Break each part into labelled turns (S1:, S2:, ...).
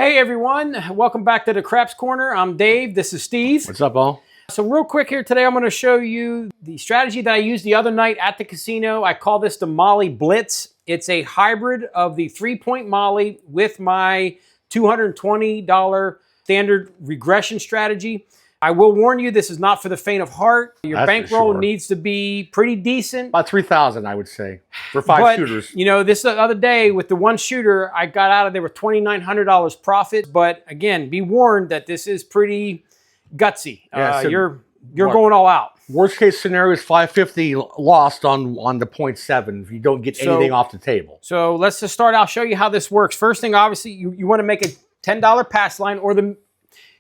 S1: Hey everyone, welcome back to the Craps Corner. I'm Dave, this is Steve.
S2: What's up, all?
S1: So real quick here today, I'm going to show you the strategy that I used the other night at the casino. I call this the Molly Blitz. It's a hybrid of the 3-point Molly with my $220 standard regression strategy. I will warn you, this is not for the faint of heart. Your bankroll needs to be pretty decent.
S2: About 3,000, I would say, for five shooters.
S1: You know, this the other day with the one shooter, I got out of there with $2,900 profit. But again, be warned that this is pretty gutsy.
S2: Yeah, so
S1: you're going all out.
S2: Worst case scenario is 550 lost on the 0.7 if you don't get anything off the table.
S1: So let's just start. I'll show you how this works. First thing, obviously, you want to make a $10 pass line, or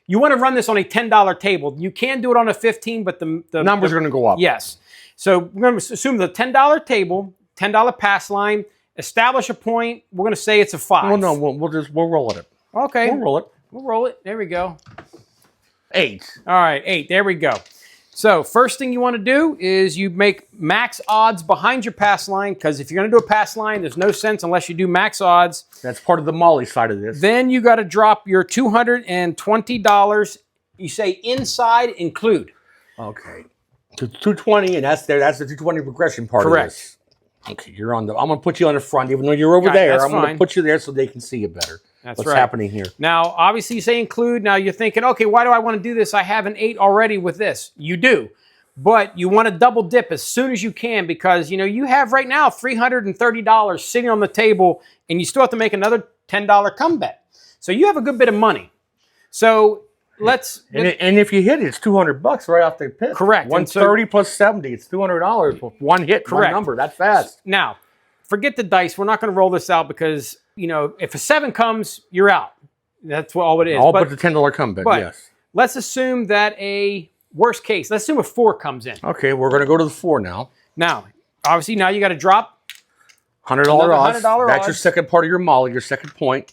S1: you want to run this on a $10 table. You can do it on a 15, but the
S2: numbers are going to go up.
S1: Yes. So we're going to assume the $10 table, $10 pass line, establish a point. We're going to say it's a 5.
S2: Well, no, we'll roll it.
S1: Okay.
S2: We'll roll it.
S1: We'll roll it. There we go.
S2: 8.
S1: All right, 8. There we go. So first thing you want to do is you make max odds behind your pass line, because if you're going to do a pass line, there's no sense unless you do max odds.
S2: That's part of the Molly side of this.
S1: Then you got to drop your $220. You say inside include.
S2: Okay. To 220, and that's the 220 regression part of this. Okay, you're on the. I'm going to put you on the front, even though you're over there. I'm going to put you there so they can see you better.
S1: That's
S2: what's happening here.
S1: Now, obviously, you say include. Now, you're thinking, okay, why do I want to do this? I have an 8 already with this. You do. But you want to double dip as soon as you can, because, you know, you have right now $330 sitting on the table, and you still have to make another $10 comeback. So you have a good bit of money. So let's...
S2: And if you hit it, it's $200 right off the pit.
S1: Correct.
S2: 130 plus 70. It's $200 for one hit, one number. That's fast.
S1: Now, forget the dice. We're not going to roll this out because, you know, if a 7 comes, you're out. That's all it is.
S2: All but the $10 comeback, yes.
S1: Let's assume that a worst case, let's assume a 4 comes in.
S2: Okay, we're going to go to the 4 now.
S1: Now, obviously, now you got to drop
S2: $100 odds. That's your second part of your Molly, your second point.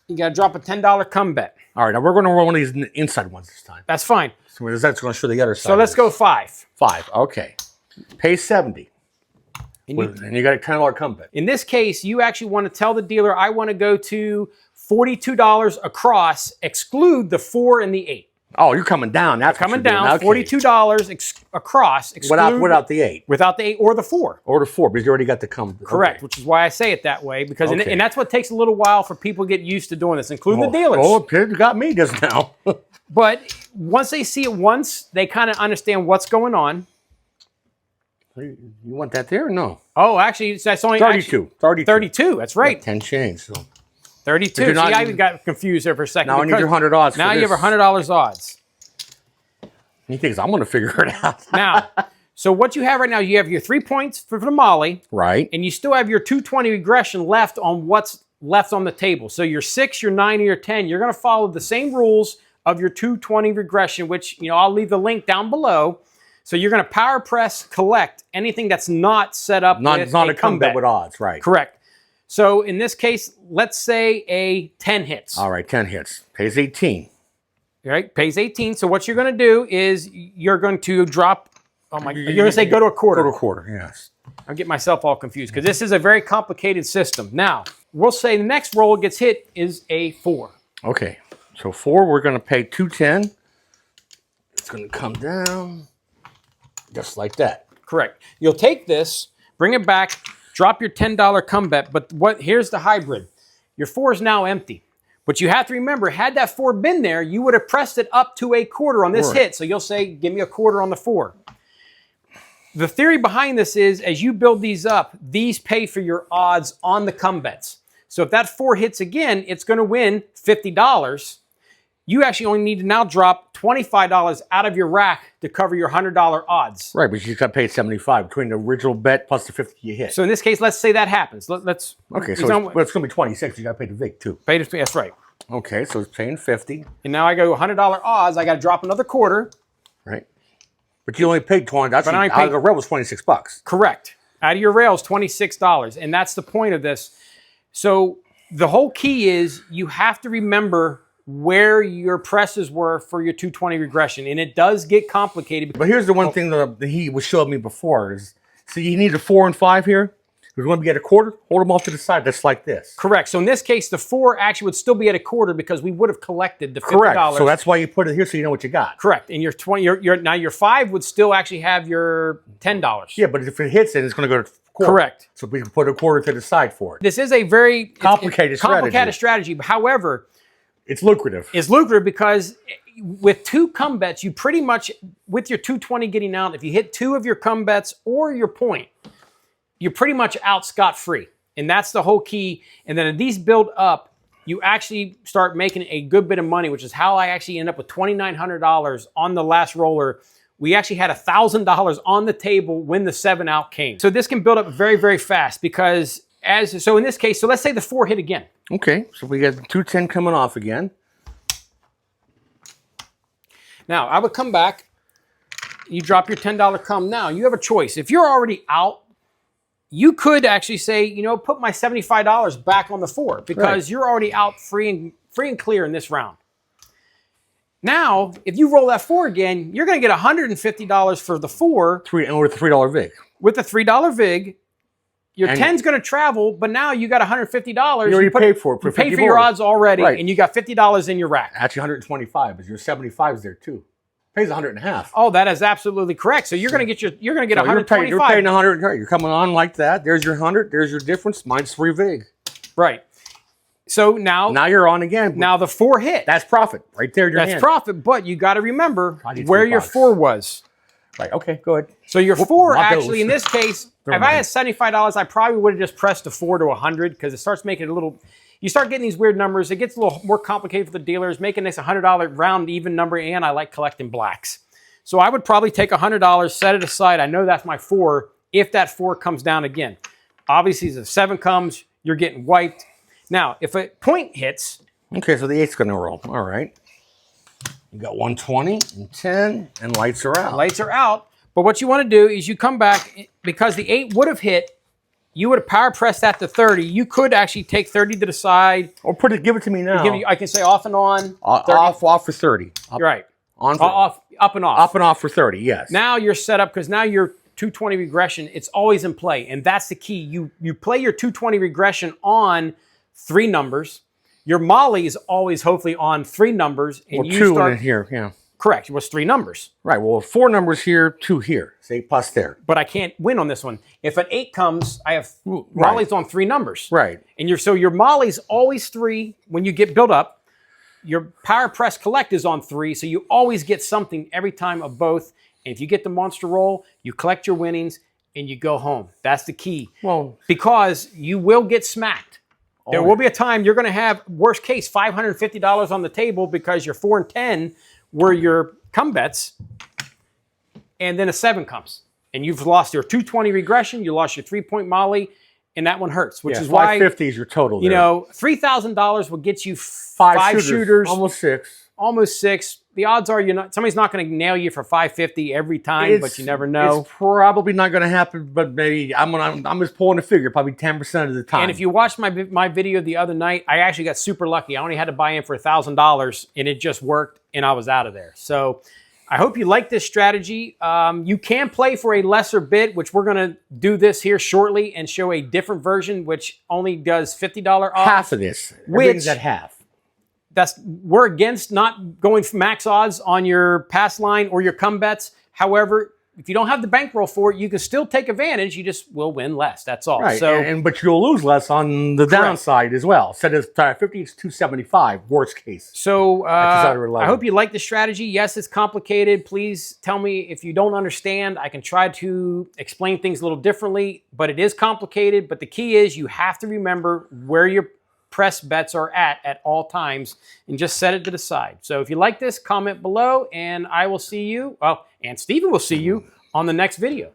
S1: You got to drop a $10 comeback.
S2: All right, now we're going to roll one of these inside ones this time.
S1: That's fine.
S2: So that's going to show the other side.
S1: So let's go 5.
S2: 5, okay. Pay 70. And you got a $10 comeback.
S1: In this case, you actually want to tell the dealer, I want to go to $42 across, exclude the 4 and the 8.
S2: Oh, you're coming down. That's
S1: coming down. Okay. $42 across, exclude
S2: without the 8.
S1: Without the 8 or the 4.
S2: Or the 4, because you already got the comeback.
S1: Correct, which is why I say it that way, because and that's what takes a little while for people to get used to doing this, including the dealers.
S2: Oh, it got me just now.
S1: But once they see it once, they kind of understand what's going on.
S2: You want that there or no?
S1: Oh, actually, that's only
S2: 32.
S1: 32, that's right.
S2: 10 change. So
S1: 32. See, I even got confused there for a second.
S2: Now I need your $100 odds.
S1: Now you have $100 odds.
S2: He thinks I'm going to figure it out.
S1: Now, so what you have right now, you have your 3 points for the Molly.
S2: Right.
S1: And you still have your 220 regression left on what's left on the table. So your 6, your 9, or your 10, you're going to follow the same rules of your 220 regression, which, you know, I'll leave the link down below. So you're going to power press collect anything that's not set up with a comeback
S2: with odds, right?
S1: Correct. So in this case, let's say a 10 hits.
S2: All right, 10 hits. Pays 18.
S1: All right, pays 18. So what you're going to do is you're going to drop, you're going to say go to a quarter.
S2: Go to a quarter, yes.
S1: I'll get myself all confused because this is a very complicated system. Now, we'll say the next roll gets hit is a 4.
S2: Okay, so 4, we're going to pay 210. It's going to come down. Just like that.
S1: Correct. You'll take this, bring it back, drop your $10 comeback, but here's the hybrid. Your 4 is now empty. But you have to remember, had that 4 been there, you would have pressed it up to a quarter on this hit. So you'll say, give me a quarter on the 4. The theory behind this is, as you build these up, these pay for your odds on the comebacks. So if that 4 hits again, it's going to win $50. You actually only need to now drop $25 out of your rack to cover your $100 odds.
S2: Right, but you got paid $75 between the original bet plus the 50 you hit.
S1: So in this case, let's say that happens. Let's.
S2: Okay, so it's going to be 26. You got to pay the VIG too.
S1: That's right.
S2: Okay, so it's paying 50.
S1: And now I go $100 odds. I got to drop another quarter.
S2: Right. But you only paid 20. That's out of the rail was $26.
S1: Correct. Out of your rails, $26, and that's the point of this. So the whole key is you have to remember where your presses were for your 220 regression. And it does get complicated.
S2: But here's the one thing that he was showing me before is, so you need a 4 and 5 here. We're going to be at a quarter. Hold them off to the side. That's like this.
S1: Correct. So in this case, the 4 actually would still be at a quarter because we would have collected the $50.
S2: Correct. So that's why you put it here so you know what you got.
S1: Correct. And your 20, now your 5 would still actually have your $10.
S2: Yeah, but if it hits it, it's going to go to quarter.
S1: Correct.
S2: So we can put a quarter to the side for it.
S1: This is a very
S2: complicated
S1: strategy. However,
S2: it's lucrative.
S1: It's lucrative because with 2 come bets, you pretty much, with your 220 getting out, if you hit 2 of your come bets or your point, you're pretty much out scot-free. And that's the whole key. And then as these build up, you actually start making a good bit of money, which is how I actually end up with $2,900 on the last roller. We actually had $1,000 on the table when the 7 out came. So this can build up very, very fast because so in this case, so let's say the 4 hit again.
S2: Okay, so we got 210 coming off again.
S1: Now, I would come back. You drop your $10 come. Now, you have a choice. If you're already out, you could actually say, you know, put my $75 back on the 4 because you're already out free and clear in this round. Now, if you roll that 4 again, you're going to get $150 for the 4.
S2: And with a $3 VIG.
S1: With a $3 VIG. Your 10's going to travel, but now you got $150. You
S2: already paid for it.
S1: You paid for your odds already, and you got $50 in your rack.
S2: Actually, 125, but your 75 is there too. Pays 150.
S1: Oh, that is absolutely correct. So you're going to get you're going to get 125.
S2: You're paying 100. You're coming on like that. There's your 100. There's your difference. Mine's 3 VIG.
S1: Right. So now
S2: you're on again.
S1: Now the 4 hit.
S2: That's profit right there.
S1: That's profit, but you got to remember where your 4 was.
S2: Right. Okay. Go ahead.
S1: So your 4 actually in this case. If I had $75, I probably would have just pressed the 4 to 100 because it starts making it a little. You start getting these weird numbers. It gets a little more complicated for the dealers, making this $100 round even number, and I like collecting blacks. So I would probably take $100, set it aside. I know that's my 4 if that 4 comes down again. Obviously, if the 7 comes, you're getting wiped. Now, if a point hits.
S2: Okay, so the 8's going to roll. All right. You got 120 and 10, and lights are out.
S1: Lights are out. But what you want to do is you come back, because the 8 would have hit, you would have power pressed that to 30. You could actually take 30 to the side.
S2: Or give it to me now.
S1: I can say off and on.
S2: Off for 30.
S1: Right.
S2: On for,
S1: off, up and off.
S2: Up and off for 30, yes.
S1: Now you're set up, because now your 220 regression, it's always in play. And that's the key. You play your 220 regression on 3 numbers. Your Molly is always hopefully on 3 numbers. And
S2: well, 2 in here, yeah.
S1: Correct. It was 3 numbers.
S2: Right. Well, 4 numbers here, 2 here. It's 8 plus there.
S1: But I can't win on this one. If an 8 comes, I have Molly's on 3 numbers.
S2: Right.
S1: And so your Molly's always 3 when you get built up. Your power press collect is on 3, so you always get something every time of both. And if you get the monster roll, you collect your winnings and you go home. That's the key. Well, because you will get smacked. There will be a time you're going to have, worst case, $550 on the table because your 4 and 10 were your come bets, and then a 7 comes. And you've lost your 220 regression, you lost your 3-point Molly, and that one hurts, which is why
S2: 550 is your total.
S1: You know, $3,000 will get you 5 shooters.
S2: Almost 6.
S1: Almost 6. The odds are somebody's not going to nail you for 550 every time, but you never know.
S2: It's probably not going to happen, but maybe I'm just pulling a figure, probably 10% of the time.
S1: And if you watched my video the other night, I actually got super lucky. I only had to buy in for $1,000, and it just worked, and I was out of there. So I hope you like this strategy. You can play for a lesser bid, which we're going to do this here shortly and show a different version, which only does $50 odds.
S2: Half of this. Everything's at half.
S1: We're against not going for max odds on your pass line or your come bets. However, if you don't have the bankroll for it, you can still take advantage. You just will win less. That's all.
S2: Right.
S1: So,
S2: but you'll lose less on the downside as well. Instead of 50, it's 275, worst case.
S1: So I hope you like the strategy. Yes, it's complicated. Please tell me if you don't understand. I can try to explain things a little differently, but it is complicated. But the key is you have to remember where your press bets are at all times, and just set it to the side. So if you like this, comment below, and I will see you, and Steven will see you on the next video.